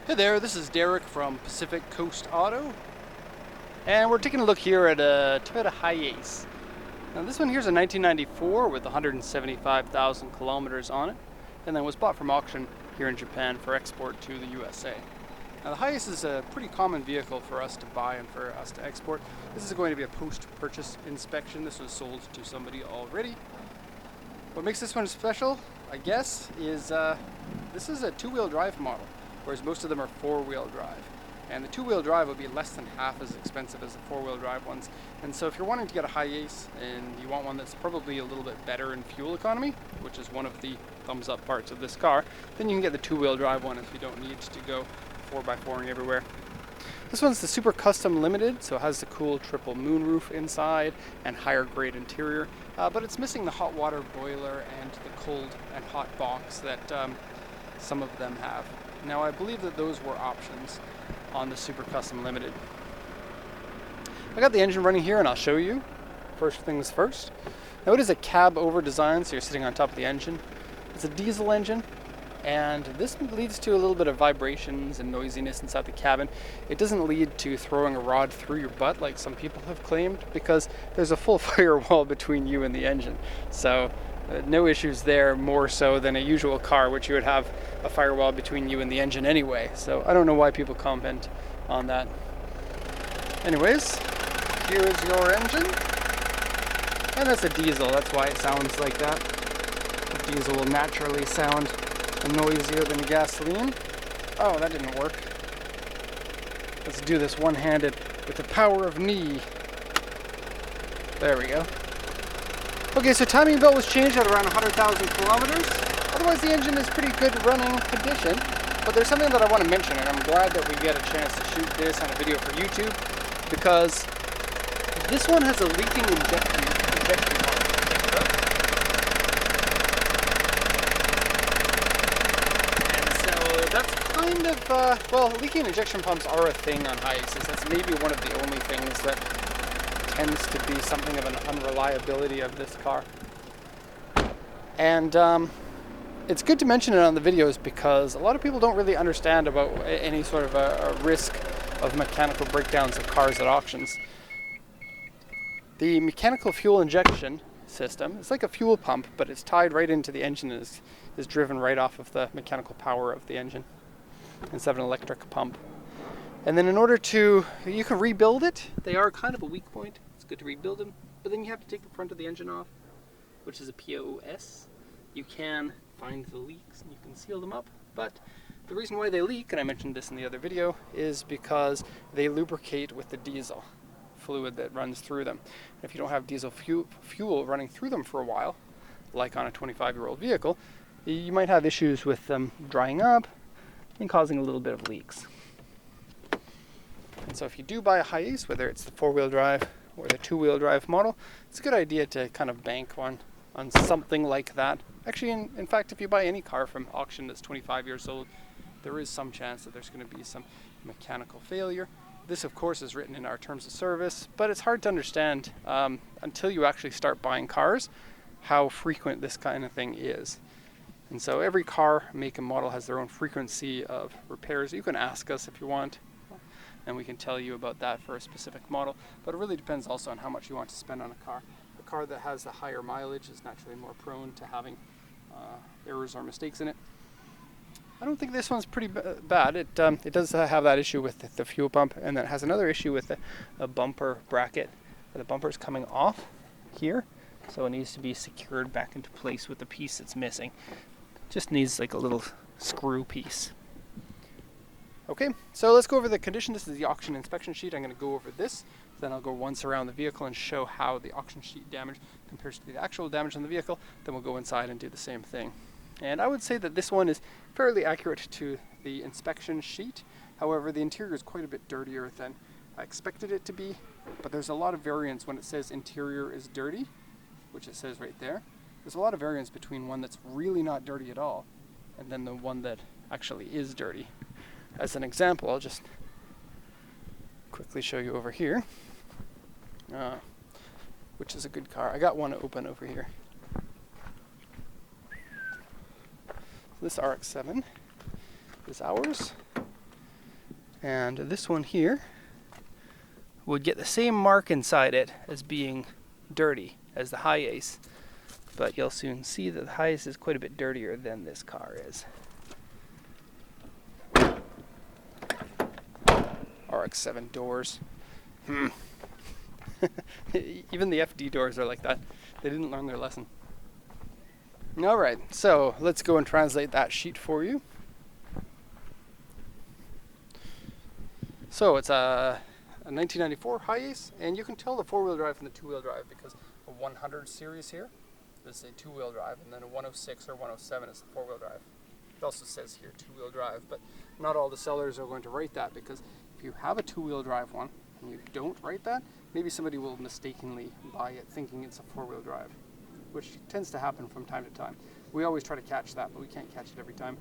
Hey there, this is Derek from Pacific Coast Auto, and we're taking a look here at a Toyota Hiace. Now this one here's a 1994 with 175,000 kilometers on it, and then was bought from auction here in Japan for export to the USA. Now the Hiace is a pretty common vehicle for us to buy and for us to export. This is going to be a post-purchase inspection. This was sold to somebody already. What makes this one special, I guess, is this is a two-wheel drive model, whereas most of them are four-wheel drive. And the two-wheel drive will be less than half as expensive as the four-wheel drive ones. And so if you're wanting to get a Hiace and you want one that's probably a little bit better in fuel economy, which is one of the thumbs up parts of this car, then you can get the two-wheel drive one if you don't need to go 4x4ing everywhere. This one's the Super Custom Limited, so it has the cool triple moonroof inside and higher grade interior, but it's missing the hot water boiler and the cold and hot box that some of them have. Now I believe that those were options on the Super Custom Limited. I got the engine running here and I'll show you. First things first. Now it is a cab over design, so you're sitting on top of the engine. It's a diesel engine, and this leads to a little bit of vibrations and noisiness inside the cabin. It doesn't lead to throwing a rod through your butt like some people have claimed, because there's a full firewall between you and the engine. So no issues there, more so than a usual car, which you would have a firewall between you and the engine anyway. So I don't know why people comment on that. Anyways, here is your engine. And that's a diesel, that's why it sounds like that. The diesel will naturally sound noisier than gasoline. Oh, that didn't work. Let's do this one-handed with the power of knee. There we go. Okay, so timing belt was changed at around 100,000 kilometers. Otherwise, the engine is pretty good running condition. But there's something that I want to mention, and I'm glad that we get a chance to shoot this on a video for YouTube, because this one has a leaking injection pump. And so that's kind of, well, leaking injection pumps are a thing on Hiaces. That's maybe one of the only things that tends to be something of an unreliability of this car. And it's good to mention it on the videos because a lot of people don't really understand about any sort of a risk of mechanical breakdowns of cars at auctions. The mechanical fuel injection system is like a fuel pump, but it's tied right into the engine and is driven right off of the mechanical power of the engine instead of an electric pump. And then in order to, you can rebuild it. They are kind of a weak point. It's good to rebuild them, but then you have to take the front of the engine off, which is a POS. You can find the leaks and you can seal them up, but the reason why they leak, and I mentioned this in the other video, is because they lubricate with the diesel fluid that runs through them. If you don't have diesel fuel running through them for a while, like on a 25-year-old vehicle, you might have issues with them drying up and causing a little bit of leaks. And so if you do buy a Hiace, whether it's the four-wheel drive or the two-wheel drive model, it's a good idea to kind of bank on something like that. Actually, in fact, if you buy any car from auction that's 25 years old, there is some chance that there's going to be some mechanical failure. This, of course, is written in our terms of service, but it's hard to understand until you actually start buying cars how frequent this kind of thing is. And so every car, make and model has their own frequency of repairs. You can ask us if you want, and we can tell you about that for a specific model. But it really depends also on how much you want to spend on a car. A car that has a higher mileage is naturally more prone to having errors or mistakes in it. I don't think this one's pretty bad. It does have that issue with the fuel pump, and then it has another issue with the bumper bracket. The bumper's coming off here, so it needs to be secured back into place with the piece that's missing. Just needs like a little screw piece. Okay, so let's go over the condition. This is the auction inspection sheet. I'm going to go over this. Then I'll go once around the vehicle and show how the auction sheet damage compares to the actual damage on the vehicle. Then we'll go inside and do the same thing. And I would say that this one is fairly accurate to the inspection sheet. However, the interior is quite a bit dirtier than I expected it to be. But there's a lot of variance when it says interior is dirty, which it says right there. There's a lot of variance between one that's really not dirty at all and then the one that actually is dirty. As an example, I'll just quickly show you over here, which is a good car. I got one open over here. This RX-7 is ours. And this one here would get the same mark inside it as being dirty as the Hiace, but you'll soon see that the Hiace is quite a bit dirtier than this car is. RX-7 doors. Even the FD doors are like that. They didn't learn their lesson. Alright, so let's go and translate that sheet for you. So it's a 1994 Hiace, and you can tell the four-wheel drive from the two-wheel drive because a 100 series here is a two-wheel drive, and then a 106 or 107 is the four-wheel drive. It also says here two-wheel drive, but not all the sellers are going to write that, because if you have a two-wheel drive one and you don't write that, maybe somebody will mistakenly buy it thinking it's a four-wheel drive, which tends to happen from time to time. We always try to catch that, but we can't catch it every time.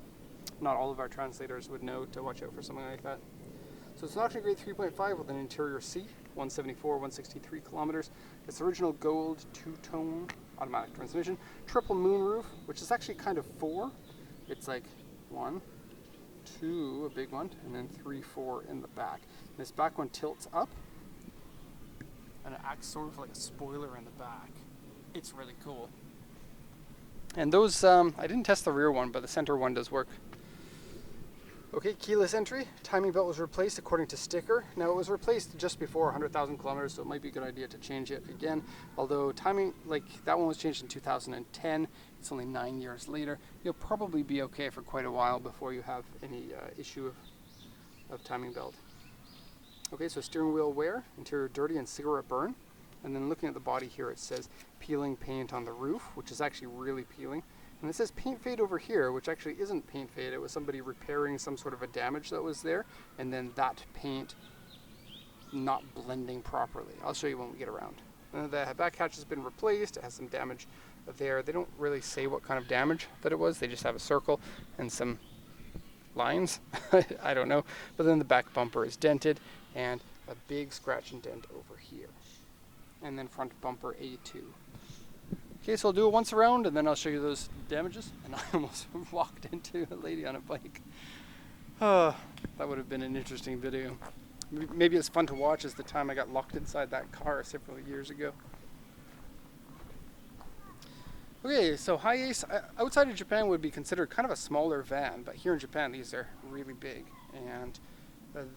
Not all of our translators would know to watch out for something like that. So it's an auction grade 3.5 with an interior C, 174, 163 kilometers. It's original gold two-tone automatic transmission, triple moonroof, which is actually kind of four. It's like 1, 2, a big one, and then 3, 4 in the back. And this back one tilts up, and it acts sort of like a spoiler in the back. It's really cool. And those, I didn't test the rear one, but the center one does work. Okay, keyless entry. Timing belt was replaced according to sticker. Now, it was replaced just before 100,000 kilometers, so it might be a good idea to change it again. Although timing, like that one was changed in 2010. It's only 9 years later. You'll probably be okay for quite a while before you have any issue of timing belt. Okay, so steering wheel wear, interior dirty and cigarette burn. And then looking at the body here, it says peeling paint on the roof, which is actually really peeling. And it says paint fade over here, which actually isn't paint fade. It was somebody repairing some sort of a damage that was there, and then that paint not blending properly. I'll show you when we get around. The back hatch has been replaced. It has some damage there. They don't really say what kind of damage that it was. They just have a circle and some lines. I don't know. But then the back bumper is dented, and a big scratch and dent over here. And then front bumper A2. Okay, so I'll do it once around, and then I'll show you those damages. And I almost walked into a lady on a bike. That would have been an interesting video. Maybe it's fun to watch as the time I got locked inside that car several years ago. Okay, so Hiace, outside of Japan would be considered kind of a smaller van, but here in Japan these are really big, and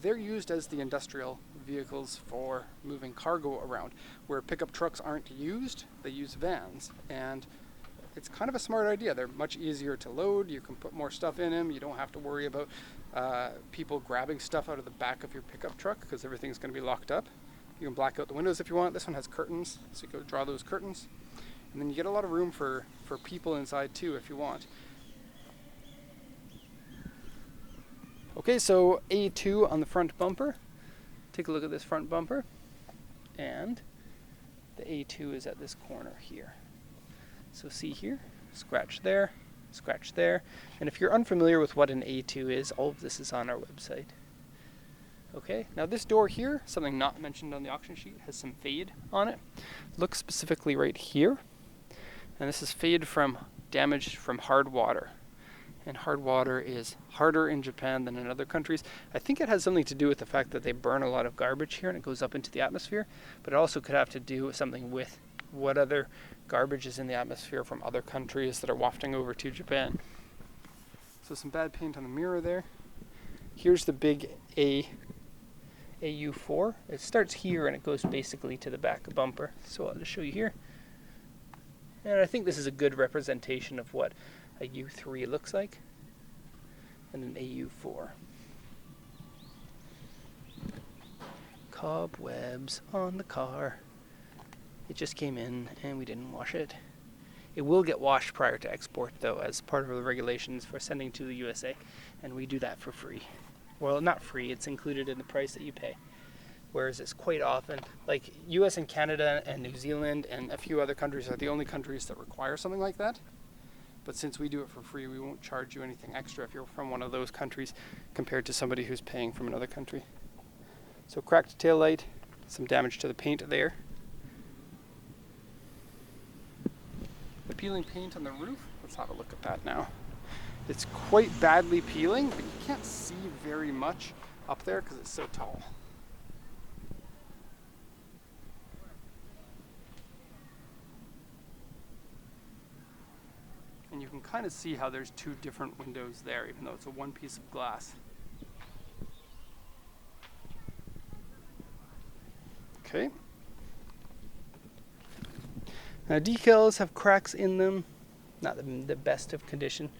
they're used as the industrial vehicles for moving cargo around. Where pickup trucks aren't used, they use vans, and it's kind of a smart idea. They're much easier to load. You can put more stuff in them. You don't have to worry about people grabbing stuff out of the back of your pickup truck because everything's going to be locked up. You can black out the windows if you want. This one has curtains, so you can draw those curtains. And then you get a lot of room for people inside too if you want. Okay, so A2 on the front bumper. Take a look at this front bumper. And the A2 is at this corner here. So see here, scratch there, and if you're unfamiliar with what an A2 is, all of this is on our website. Okay, now this door here, something not mentioned on the auction sheet, has some fade on it. Look specifically right here, and this is fade from damage from hard water. And hard water is harder in Japan than in other countries. I think it has something to do with the fact that they burn a lot of garbage here and it goes up into the atmosphere, but it also could have to do with something with what other garbage is in the atmosphere from other countries that are wafting over to Japan. So some bad paint on the mirror there. Here's the big AU4. It starts here and it goes basically to the back bumper. So I'll just show you here. And I think this is a good representation of what a U3 looks like, and an AU4. Cobwebs on the car. It just came in and we didn't wash it. It will get washed prior to export though, as part of the regulations for sending to the USA, and we do that for free. Well, not free, it's included in the price that you pay. Whereas it's quite often, like US and Canada and New Zealand and a few other countries are the only countries that require something like that. But since we do it for free, we won't charge you anything extra if you're from one of those countries compared to somebody who's paying from another country. So cracked tail light, some damage to the paint there. The peeling paint on the roof, let's have a look at that now. It's quite badly peeling, but you can't see very much up there because it's so tall. And you can kind of see how there's two different windows there, even though it's a one piece of glass. Okay. Now decals have cracks in them, not the best of condition.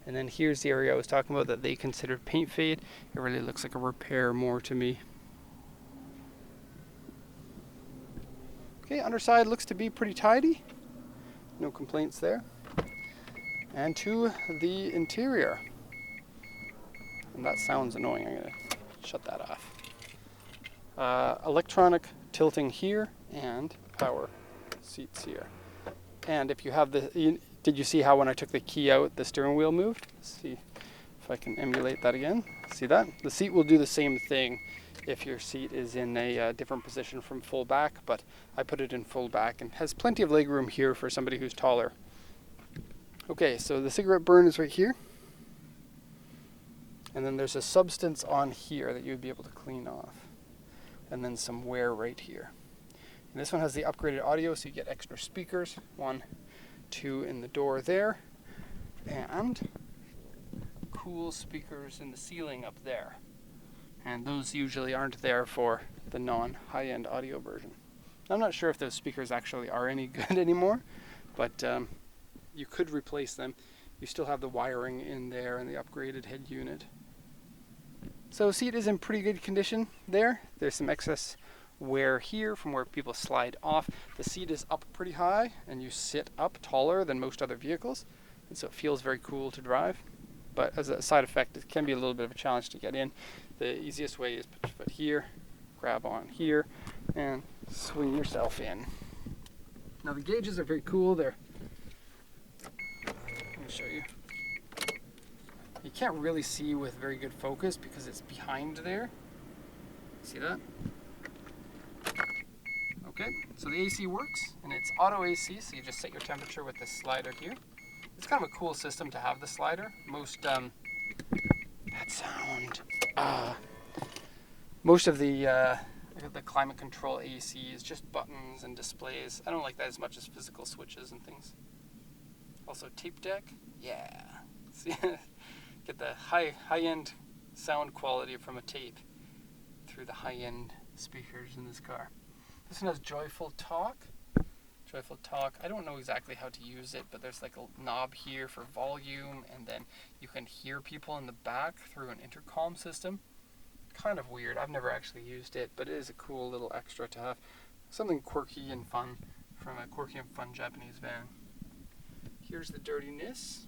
And then here's the area I was talking about that they considered paint fade. It really looks like a repair more to me. Okay, underside looks to be pretty tidy. No complaints there. And to the interior. And that sounds annoying. I'm going to shut that off. Electronic tilting here and power seats here. And if you have the, did you see how when I took the key out, the steering wheel moved? Let's see if I can emulate that again. See that? The seat will do the same thing if your seat is in a different position from full back, but I put it in full back and has plenty of leg room here for somebody who's taller. Okay, so the cigarette burn is right here. And then there's a substance on here that you would be able to clean off. And then some wear right here. And this one has the upgraded audio, so you get extra speakers. 1, 2 in the door there. And cool speakers in the ceiling up there. And those usually aren't there for the non-high-end audio version. I'm not sure if those speakers actually are any good anymore, but you could replace them. You still have the wiring in there and the upgraded head unit. So seat is in pretty good condition there. There's some excess wear here from where people slide off. The seat is up pretty high and you sit up taller than most other vehicles, and so it feels very cool to drive. But as a side effect, it can be a little bit of a challenge to get in. The easiest way is put your foot here, grab on here, and swing yourself in. Now the gauges are very cool. Let me show you. You can't really see with very good focus because it's behind there. See that? Okay, so the AC works, and it's auto AC, so you just set your temperature with this slider here. It's kind of a cool system to have the slider. Most that sound. Most of the climate control AC is just buttons and displays. I don't like that as much as physical switches and things. Also tape deck, yeah. See, get the high-end sound quality from a tape through the high-end speakers in this car. This one has Joyful Talk. Joyful Talk. I don't know exactly how to use it, but there's like a knob here for volume, and then you can hear people in the back through an intercom system. Kind of weird. I've never actually used it, but it is a cool little extra to have. Something quirky and fun from a quirky and fun Japanese van. Here's the dirtiness.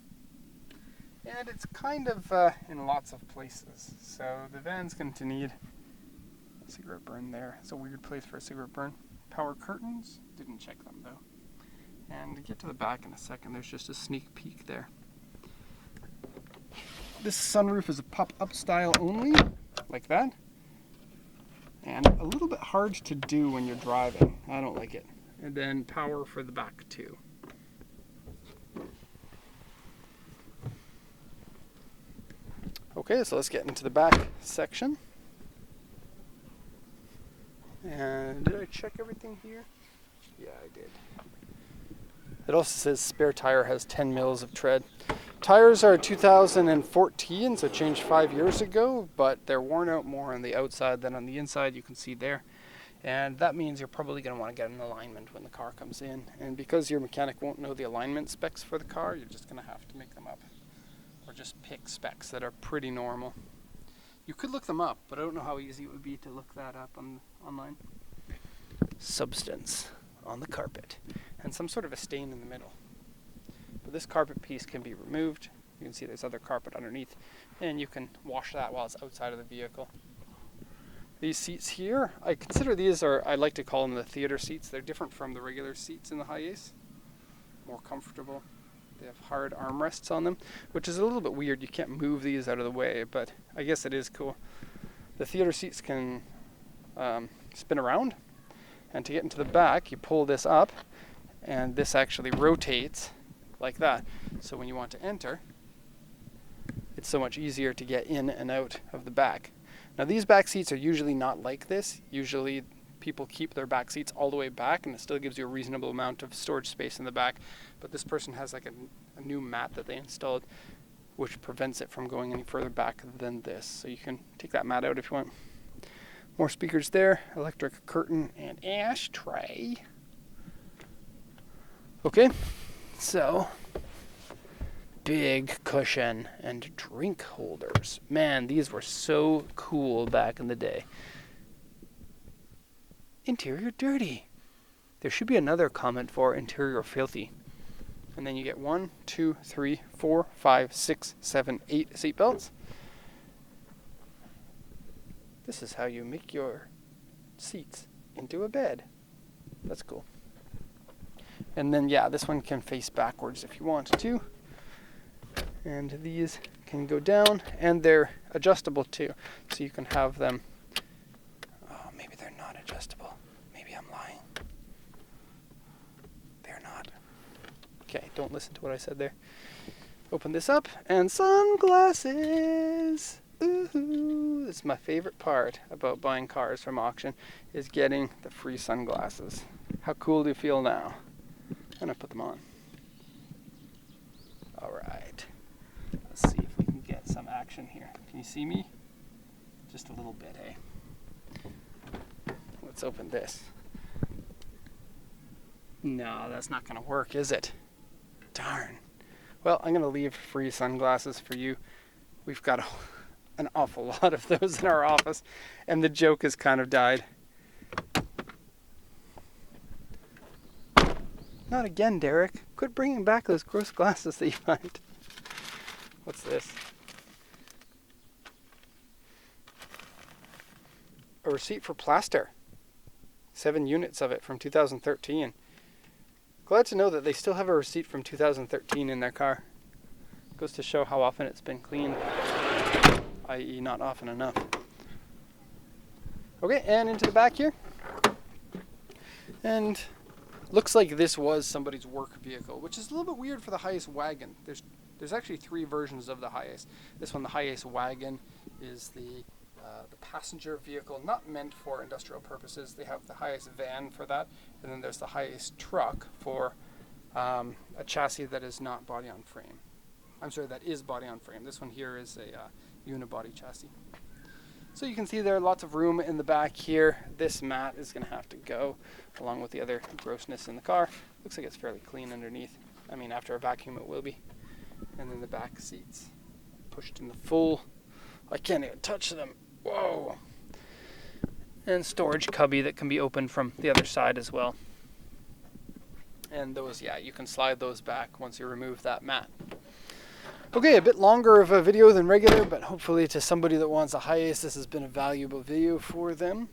And it's kind of in lots of places. So the van's going to need a cigarette burn there. It's a weird place for a cigarette burn. Power curtains. Didn't check them though. And to get to the back in a second, there's just a sneak peek there. This sunroof is a pop-up style only, like that. And a little bit hard to do when you're driving. I don't like it. And then power for the back too. Okay, so let's get into the back section. And did I check everything here? Yeah, I did. It also says spare tire has 10 mils of tread. Tires are 2014, so changed 5 years ago, but they're worn out more on the outside than on the inside, you can see there. And that means you're probably going to want to get an alignment when the car comes in. And because your mechanic won't know the alignment specs for the car, you're just going to have to make them up. Or just pick specs that are pretty normal. You could look them up, but I don't know how easy it would be to look that up online. Substance on the carpet, and some sort of a stain in the middle. But this carpet piece can be removed. You can see there's other carpet underneath, and you can wash that while it's outside of the vehicle. These seats here, I consider these I like to call them the theater seats. They're different from the regular seats in the Hiace. More comfortable. They have hard armrests on them, which is a little bit weird. You can't move these out of the way, but I guess it is cool. The theater seats can spin around, and to get into the back, you pull this up, and this actually rotates like that. So when you want to enter, it's so much easier to get in and out of the back. Now these back seats are usually not like this. Usually people keep their back seats all the way back, and it still gives you a reasonable amount of storage space in the back. But this person has like a new mat that they installed, which prevents it from going any further back than this. So you can take that mat out if you want. More speakers there, electric curtain and ashtray. Okay, so big cushion and drink holders. Man, these were so cool back in the day. Interior dirty. There should be another comment for interior filthy. And then you get 1, 2, 3, 4, 5, 6, 7, 8 seat belts. This is how you make your seats into a bed. That's cool. And then, yeah, this one can face backwards if you want to. And these can go down, and they're adjustable too. So you can have them. Oh, maybe they're not adjustable. Maybe I'm lying. They're not. Okay, don't listen to what I said there. Open this up, and sunglasses. Ooh, this is my favorite part about buying cars from auction, is getting the free sunglasses. How cool do you feel now? I'm gonna put them on. All right. Let's see if we can get some action here. Can you see me? Just a little bit, eh? Let's open this. No, that's not gonna work, is it? Darn. Well, I'm gonna leave free sunglasses for you. We've got an awful lot of those in our office, and the joke has kind of died. Not again, Derek. Quit bringing back those gross glasses that you find. What's this? A receipt for plaster. 7 units of it from 2013. Glad to know that they still have a receipt from 2013 in their car. Goes to show how often it's been cleaned. I.e. not often enough. Okay, and into the back here. And looks like this was somebody's work vehicle, which is a little bit weird for the Hiace wagon. There's actually 3 versions of the Hiace. This one, the Hiace wagon, is the passenger vehicle, not meant for industrial purposes. They have the Hiace van for that, and then there's the Hiace truck for a chassis that is not body on frame. I'm sorry, that is body on frame. This one here is a unibody chassis. So you can see there are lots of room in the back here. This mat is going to have to go along with the other grossness in the car. Looks like it's fairly clean underneath. I mean, after a vacuum it will be. And then the back seats pushed in the full. I can't even touch them. Whoa. And storage cubby that can be opened from the other side as well. And those, yeah, you can slide those back once you remove that mat. Okay, a bit longer of a video than regular, but hopefully to somebody that wants a Hiace, this has been a valuable video for them.